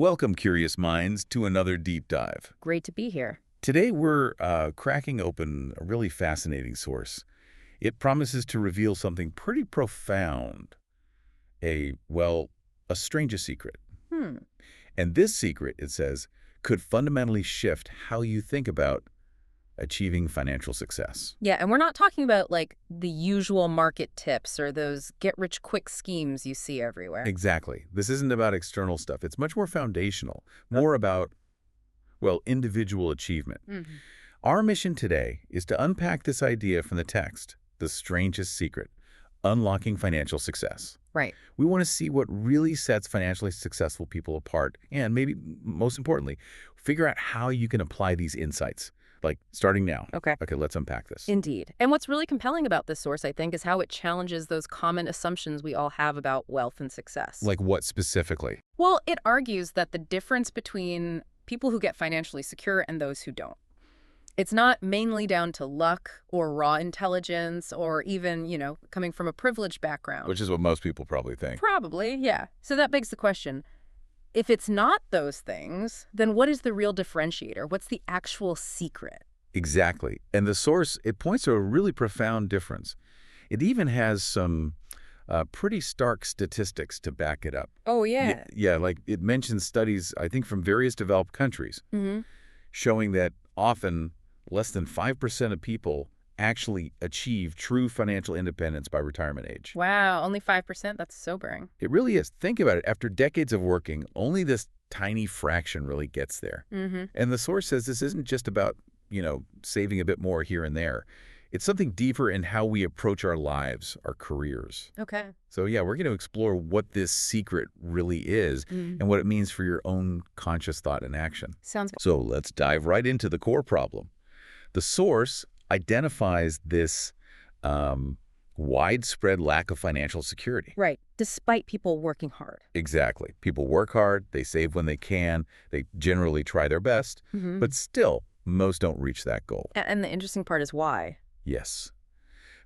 Welcome, curious minds, to another deep dive. Great to be here. Today we're cracking open a really fascinating source. It promises to reveal something pretty profound. A strangest secret. Hmm. And this secret, it says, could fundamentally shift how you think about achieving financial success. Yeah, and we're not talking about like the usual market tips or those get-rich-quick schemes you see everywhere. Exactly. This isn't about external stuff. It's much more foundational, more about, individual achievement. Mm-hmm. Our mission today is to unpack this idea from the text, The Strangest Secret, Unlocking Financial Success. Right. We want to see what really sets financially successful people apart and, maybe most importantly, figure out how you can apply these insights, like starting now. Okay. Okay, let's unpack this. Indeed. And what's really compelling about this source, I think, is how it challenges those common assumptions we all have about wealth and success. Like what specifically? Well, it argues that the difference between people who get financially secure and those who don't, it's not mainly down to luck or raw intelligence or even, coming from a privileged background. Which is what most people probably think. Probably, yeah. So that begs the question, if it's not those things, then what is the real differentiator? What's the actual secret? Exactly. And the source, it points to a really profound difference. It even has some pretty stark statistics to back it up. Oh, yeah. Yeah, like it mentions studies, I think, from various developed countries, showing that often less than 5% of people actually achieve true financial independence by retirement age. Wow, only 5%? That's sobering. It really is. Think about it. After decades of working, only this tiny fraction really gets there. And the source says this isn't just about, saving a bit more here and there. It's something deeper in how we approach our lives, our careers. Okay. So yeah, we're going to explore what this secret really is and what it means for your own conscious thought and action. Sounds good. So let's dive right into the core problem. The source identifies this widespread lack of financial security. Right, despite people working hard. Exactly. People work hard, they save when they can, they generally try their best, but still, most don't reach that goal. And the interesting part is why. Yes.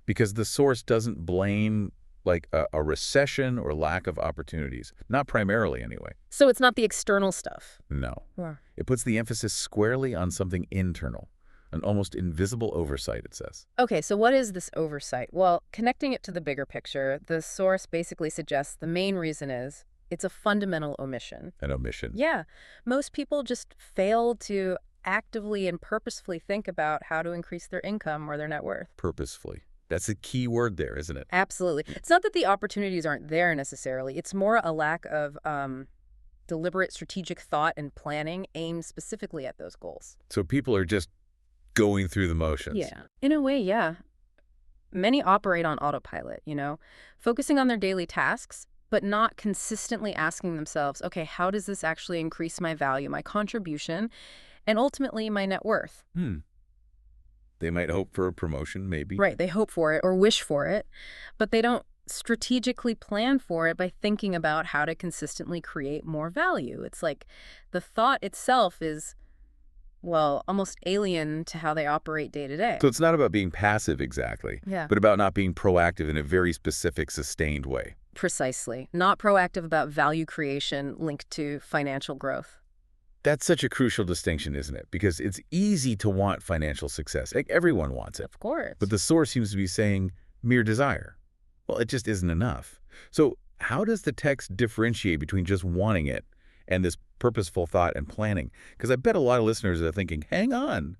Because the source doesn't blame like a recession or lack of opportunities. Not primarily, anyway. So it's not the external stuff. No. Yeah. It puts the emphasis squarely on something internal. An almost invisible oversight, it says. Okay, so what is this oversight? Well, connecting it to the bigger picture, the source basically suggests the main reason is it's a fundamental omission. An omission. Yeah. Most people just fail to actively and purposefully think about how to increase their income or their net worth. Purposefully. That's a key word there, isn't it? Absolutely. It's not that the opportunities aren't there necessarily. It's more a lack of deliberate strategic thought and planning aimed specifically at those goals. So people are just going through the motions. Yeah. In a way, yeah. Many operate on autopilot, focusing on their daily tasks, but not consistently asking themselves, okay, how does this actually increase my value, my contribution, and ultimately my net worth? They might hope for a promotion, maybe. Right. They hope for it or wish for it, but they don't strategically plan for it by thinking about how to consistently create more value. It's like the thought itself is, almost alien to how they operate day to day. So it's not about being passive exactly, Yeah. but about not being proactive in a very specific, sustained way. Precisely. Not proactive about value creation linked to financial growth. That's such a crucial distinction, isn't it? Because it's easy to want financial success. Like everyone wants it. Of course. But the source seems to be saying mere desire. Well, it just isn't enough. So how does the text differentiate between just wanting it and this purposeful thought and planning? Because I bet a lot of listeners are thinking, hang on,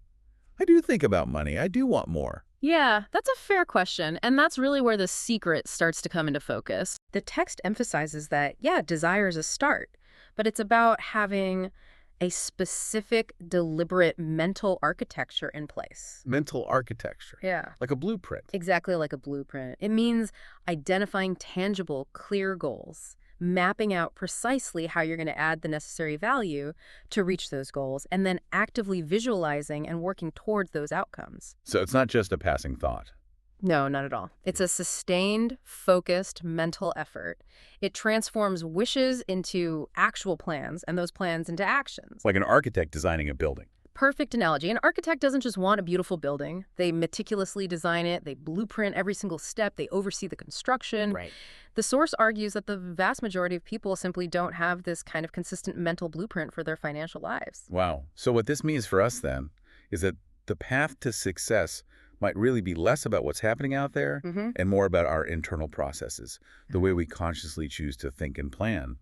I do think about money. I do want more. Yeah, that's a fair question. And that's really where the secret starts to come into focus. The text emphasizes that, desire is a start, but it's about having a specific, deliberate mental architecture in place. Mental architecture. Yeah. Like a blueprint. Exactly like a blueprint. It means identifying tangible, clear goals, mapping out precisely how you're going to add the necessary value to reach those goals, and then actively visualizing and working towards those outcomes. So it's not just a passing thought. No, not at all. It's a sustained, focused mental effort. It transforms wishes into actual plans and those plans into actions. Like an architect designing a building. Perfect analogy. An architect doesn't just want a beautiful building. They meticulously design it. They blueprint every single step. They oversee the construction. Right. The source argues that the vast majority of people simply don't have this kind of consistent mental blueprint for their financial lives. Wow. So what this means for us then is that the path to success might really be less about what's happening out there and more about our internal processes, the way we consciously choose to think and plan.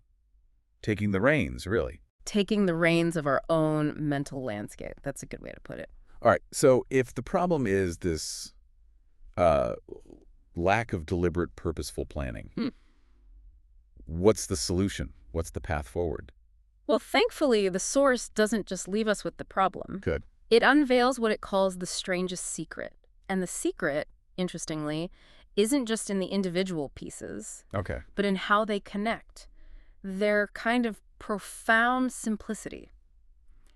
Taking the reins, really. Taking the reins of our own mental landscape. That's a good way to put it. All right. So if the problem is this lack of deliberate, purposeful planning, what's the solution? What's the path forward? Well, thankfully, the source doesn't just leave us with the problem. Good. It unveils what it calls the strangest secret. And the secret, interestingly, isn't just in the individual pieces, Okay. but in how they connect. Their kind of profound simplicity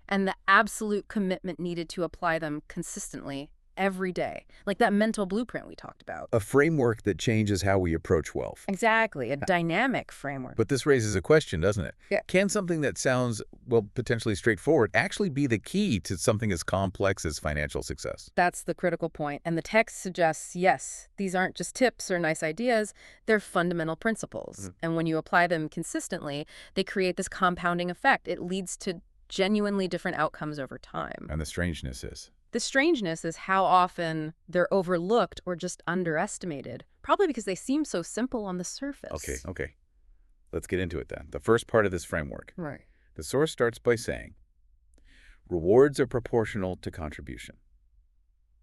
and the absolute commitment needed to apply them consistently every day, like that mental blueprint we talked about. A framework that changes how we approach wealth. Exactly, a dynamic framework. But this raises a question, doesn't it? Yeah. Can something that sounds, well, potentially straightforward actually be the key to something as complex as financial success? That's the critical point. And the text suggests, yes, these aren't just tips or nice ideas, they're fundamental principles. And when you apply them consistently, they create this compounding effect. It leads to genuinely different outcomes over time. And the strangeness is? The strangeness is how often they're overlooked or just underestimated, probably because they seem so simple on the surface. Okay. Let's get into it then. The first part of this framework. Right. The source starts by saying, rewards are proportional to contribution.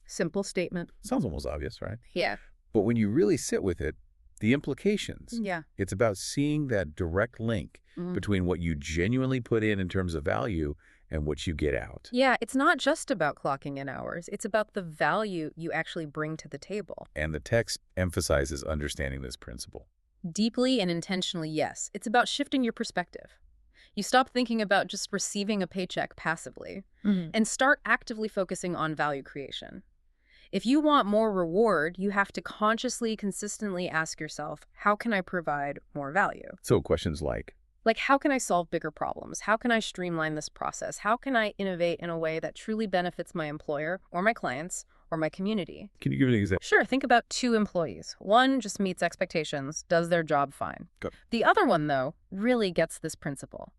Simple statement. Sounds almost obvious, right? Yeah. But when you really sit with it, the implications, Yeah. it's about seeing that direct link between what you genuinely put in terms of value and what you get out. Yeah, it's not just about clocking in hours. It's about the value you actually bring to the table. And the text emphasizes understanding this principle. Deeply and intentionally, yes. It's about shifting your perspective. You stop thinking about just receiving a paycheck passively and start actively focusing on value creation. If you want more reward, you have to consciously, consistently ask yourself, how can I provide more value? So questions like, How can I solve bigger problems? How can I streamline this process? How can I innovate in a way that truly benefits my employer or my clients or my community? can you give an example? Sure, think about two employees. One just meets expectations, does their job fine. Go. The other one, though, really gets this principle.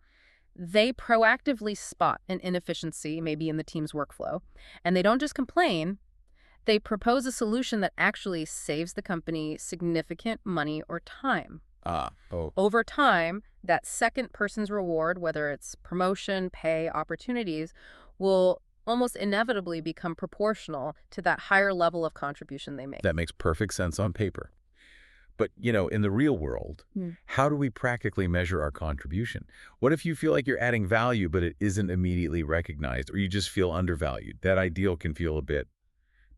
They proactively spot an inefficiency, maybe in the team's workflow, and they don't just complain. They propose a solution that actually saves the company significant money or time. Over time, that second person's reward, whether it's promotion, pay, opportunities, will almost inevitably become proportional to that higher level of contribution they make. That makes perfect sense on paper. But, in the real world, how do we practically measure our contribution? What if you feel like you're adding value, but it isn't immediately recognized, or you just feel undervalued? That ideal can feel a bit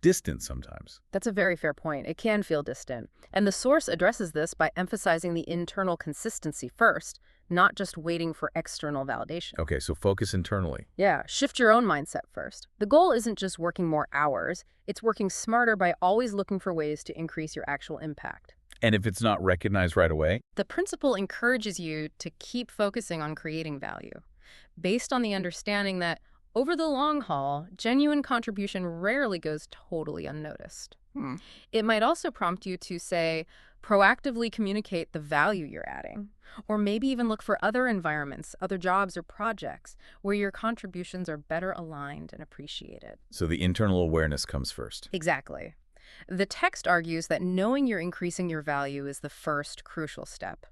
distant sometimes. That's a very fair point. It can feel distant. And the source addresses this by emphasizing the internal consistency first, not just waiting for external validation. Okay, so focus internally. Yeah, shift your own mindset first. The goal isn't just working more hours, it's working smarter by always looking for ways to increase your actual impact. And if it's not recognized right away? The principle encourages you to keep focusing on creating value, based on the understanding that over the long haul, genuine contribution rarely goes totally unnoticed. It might also prompt you to, say, proactively communicate the value you're adding, or maybe even look for other environments, other jobs or projects where your contributions are better aligned and appreciated. So the internal awareness comes first. Exactly. The text argues that knowing you're increasing your value is the first crucial step.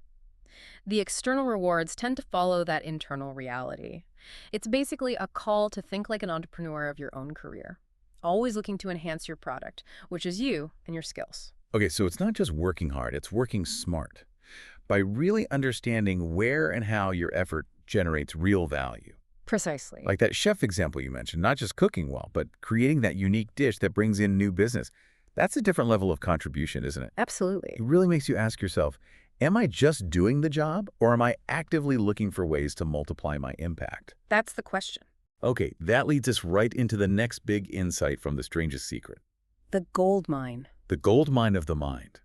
The external rewards tend to follow that internal reality. It's basically a call to think like an entrepreneur of your own career, always looking to enhance your product, which is you and your skills. Okay, so it's not just working hard, it's working smart. By really understanding where and how your effort generates real value. Precisely. Like that chef example you mentioned, not just cooking well, but creating that unique dish that brings in new business. That's a different level of contribution, isn't it? Absolutely. It really makes you ask yourself, am I just doing the job, or am I actively looking for ways to multiply my impact? That's the question. Okay, that leads us right into the next big insight from The Strangest Secret. The gold mine. The gold mine of the mind.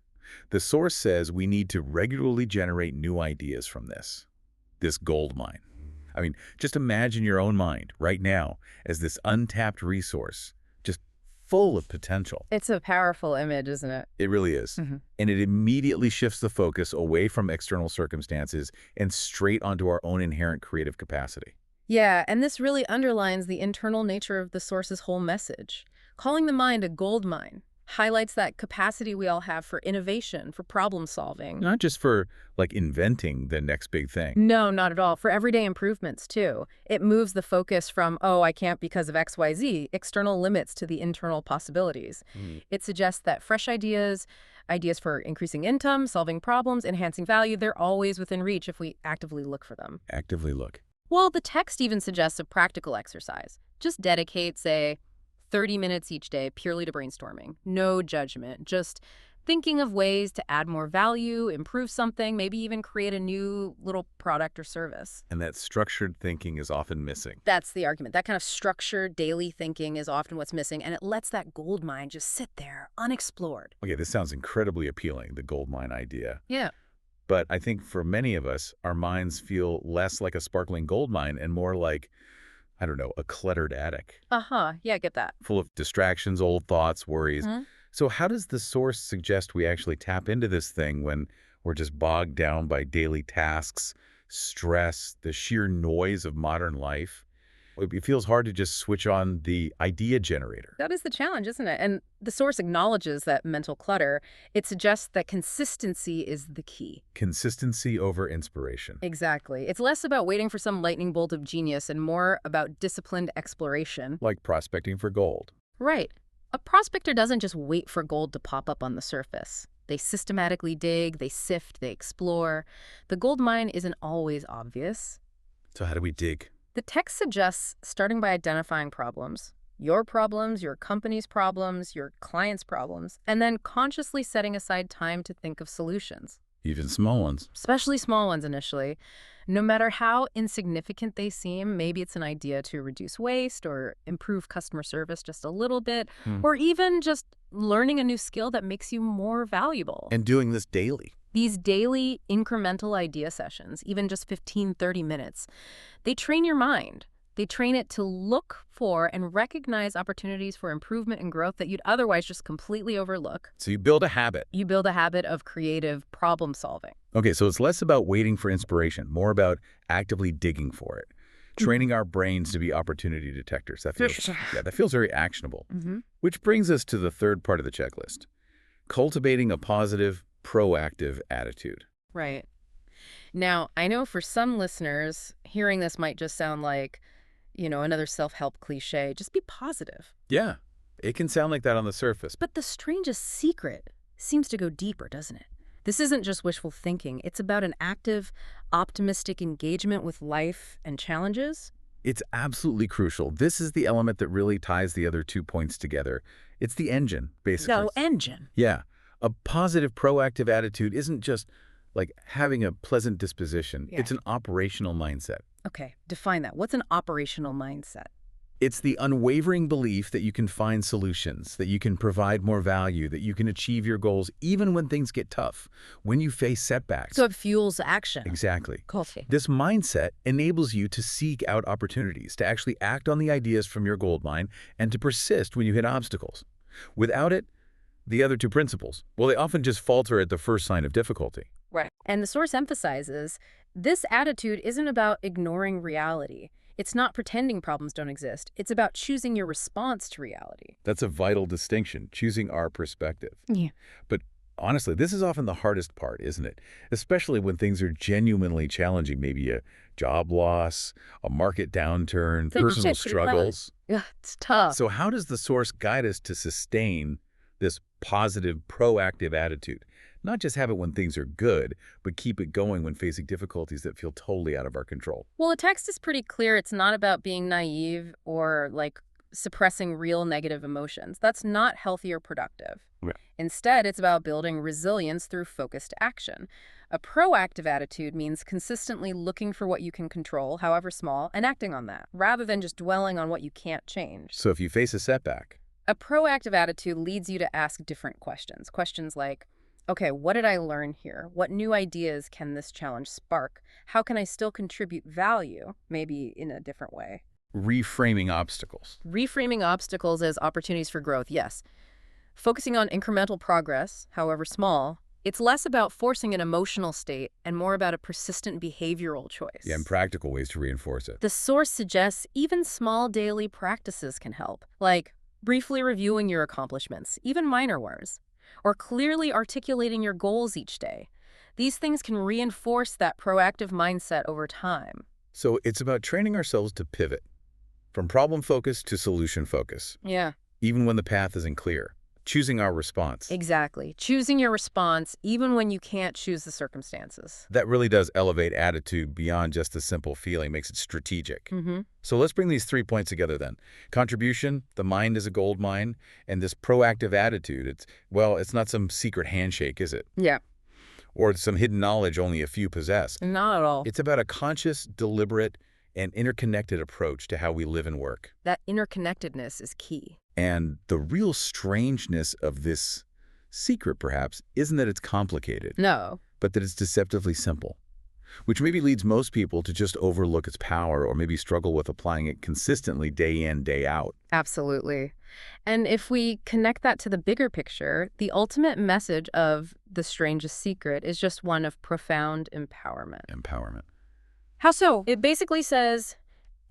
The source says we need to regularly generate new ideas from this gold mine. I mean, just imagine your own mind right now as this untapped resource, just full of potential. It's a powerful image, isn't it? It really is. And it immediately shifts the focus away from external circumstances and straight onto our own inherent creative capacity. Yeah, and this really underlines the internal nature of the source's whole message. Calling the mind a gold mine highlights that capacity we all have for innovation, for problem solving. Not just for, like, inventing the next big thing. No, not at all. For everyday improvements, too. It moves the focus from, oh, I can't because of XYZ, external limits, to the internal possibilities. It suggests that fresh ideas for increasing income, solving problems, enhancing value, they're always within reach if we actively look for them. Actively look. Well, the text even suggests a practical exercise. Just dedicate, say, 30 minutes each day purely to brainstorming. No judgment, just thinking of ways to add more value, improve something, maybe even create a new little product or service. And that structured thinking is often missing. That's the argument. That kind of structured daily thinking is often what's missing, and it lets that gold mine just sit there, unexplored. Okay, this sounds incredibly appealing, the gold mine idea. Yeah. But I think for many of us, our minds feel less like a sparkling gold mine and more like, I don't know, a cluttered attic. Yeah, I get that. Full of distractions, old thoughts, worries. So how does the source suggest we actually tap into this thing when we're just bogged down by daily tasks, stress, the sheer noise of modern life? It feels hard to just switch on the idea generator. That is the challenge, isn't it? And the source acknowledges that mental clutter. It suggests that consistency is the key. Consistency over inspiration. Exactly. It's less about waiting for some lightning bolt of genius and more about disciplined exploration. Like prospecting for gold. Right. A prospector doesn't just wait for gold to pop up on the surface. They systematically dig, they sift, they explore. The gold mine isn't always obvious. So how do we dig? The text suggests starting by identifying problems, your company's problems, your client's problems, and then consciously setting aside time to think of solutions. Even small ones. Especially small ones initially. No matter how insignificant they seem, maybe it's an idea to reduce waste or improve customer service just a little bit, or even just learning a new skill that makes you more valuable. And doing this daily. These daily incremental idea sessions, even just 15-30 minutes, they train your mind. They train it to look for and recognize opportunities for improvement and growth that you'd otherwise just completely overlook. So you build a habit. You build a habit of creative problem solving. Okay, so it's less about waiting for inspiration, more about actively digging for it. Training our brains to be opportunity detectors. That feels very actionable. Which brings us to the third part of the checklist. Cultivating a positive, proactive attitude. Right. Now, I know for some listeners, hearing this might just sound like, another self-help cliche. Just be positive. Yeah, it can sound like that on the surface. But the strangest secret seems to go deeper, doesn't it? This isn't just wishful thinking. It's about an active, optimistic engagement with life and challenges. It's absolutely crucial. This is the element that really ties the other 2 points together. It's the engine, basically. No, engine. Yeah. A positive, proactive attitude isn't just like having a pleasant disposition. Yeah. It's an operational mindset. Okay, define that. What's an operational mindset? It's the unwavering belief that you can find solutions, that you can provide more value, that you can achieve your goals even when things get tough, when you face setbacks. So it fuels action. Exactly. Coffee. This mindset enables you to seek out opportunities, to actually act on the ideas from your gold mine, and to persist when you hit obstacles. Without it, the other 2 principles, well, they often just falter at the first sign of difficulty. Right. And the source emphasizes this attitude isn't about ignoring reality. It's not pretending problems don't exist. It's about choosing your response to reality. That's a vital distinction, choosing our perspective. Yeah. But honestly, this is often the hardest part, isn't it? Especially when things are genuinely challenging, maybe a job loss, a market downturn, personal struggles. Yeah, it's tough. So how does the source guide us to sustain this positive, proactive attitude? Not just have it when things are good, but keep it going when facing difficulties that feel totally out of our control. Well, the text is pretty clear. It's not about being naive or suppressing real negative emotions. That's not healthy or productive. Right. Instead, it's about building resilience through focused action. A proactive attitude means consistently looking for what you can control, however small, and acting on that, rather than just dwelling on what you can't change. So if you face a setback, a proactive attitude leads you to ask different questions. Questions like, Okay, what did I learn here? What new ideas can this challenge spark? How can I still contribute value, maybe in a different way? Reframing obstacles. Reframing obstacles as opportunities for growth, yes. Focusing on incremental progress, however small, it's less about forcing an emotional state and more about a persistent behavioral Yeah, and choice. practical ways to reinforce it. The source suggests even small daily practices can help, like briefly reviewing your accomplishments, even minor ones, or clearly articulating your goals each day. These things can reinforce that proactive mindset over time. So it's about training ourselves to pivot from problem focus to solution focus, Yeah, even when the path isn't clear. Choosing our response. exactly. Choosing your response even when you can't choose the circumstances. That really does elevate attitude beyond just a simple feeling, makes it strategic. Mm-hmm. So let's bring these 3 points together then. Contribution, the mind is a gold mine, and this proactive attitude, it's not some secret handshake, is it? Yeah, Or some hidden knowledge only a few possess. not at all. It's about a conscious, deliberate, and interconnected approach to how we live and work. That interconnectedness is key. And the real strangeness of this secret, perhaps, isn't that it's complicated, No, but that it's deceptively simple, which maybe leads most people to just overlook its power or maybe struggle with applying it consistently day in, day out. absolutely. And if we connect that to the bigger picture, the ultimate message of The Strangest Secret is just one of profound empowerment. Empowerment. How so? It basically says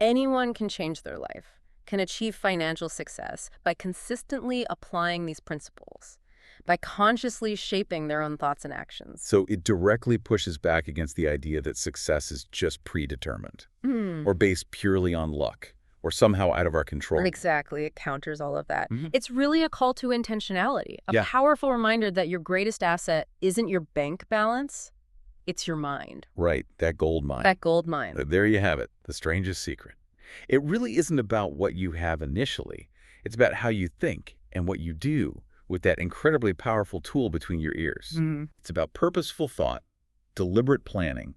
anyone can change their life, can achieve financial success by consistently applying these principles, by consciously shaping their own thoughts and actions. So it directly pushes back against the idea that success is just predetermined Hmm. or based purely on luck or somehow out of our control. Exactly. It counters all of that. Mhm. It's really a call to intentionality, a Yeah. powerful reminder that your greatest asset isn't your bank balance, it's your mind. Right, that gold mine. That gold mine. There you have it, the strangest secret. It really isn't about what you have initially. It's about how you think and what you do with that incredibly powerful tool between your ears. Mhm. It's about purposeful thought, deliberate planning,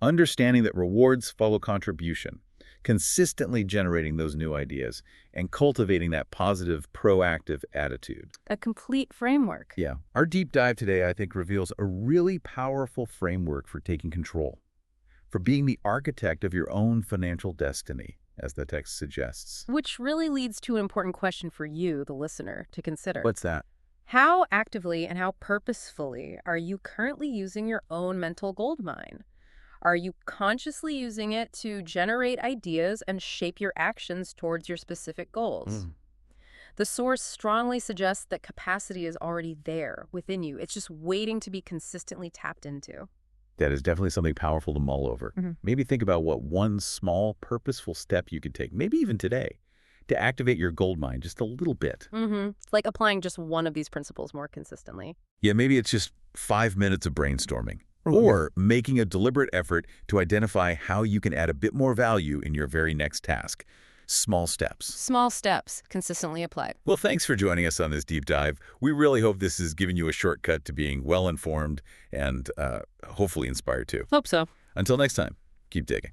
understanding that rewards follow contribution, consistently generating those new ideas, and cultivating that positive, proactive attitude. A complete framework. Yeah, our deep dive today, I think, reveals a really powerful framework for taking control, for being the architect of your own financial destiny, as the text suggests. Which really leads to an important question for you, the listener, to consider. What's that? How actively and how purposefully are you currently using your own mental gold mine? Are you consciously using it to generate ideas and shape your actions towards your specific goals? The source strongly suggests that capacity is already there within you. It's just waiting to be consistently tapped into. That is definitely something powerful to mull over. Mhm. Maybe think about what one small, purposeful step you could take, maybe even today, to activate your gold mine just a little bit. It's like applying just one of these principles more consistently. Yeah, maybe it's just 5 minutes of brainstorming, or making a deliberate effort to identify how you can add a bit more value in your very next task. Small steps. Small steps, consistently applied. Well, thanks for joining us on this deep dive. We really hope this has given you a shortcut to being well-informed and hopefully inspired too. Hope so. Until next time, keep digging.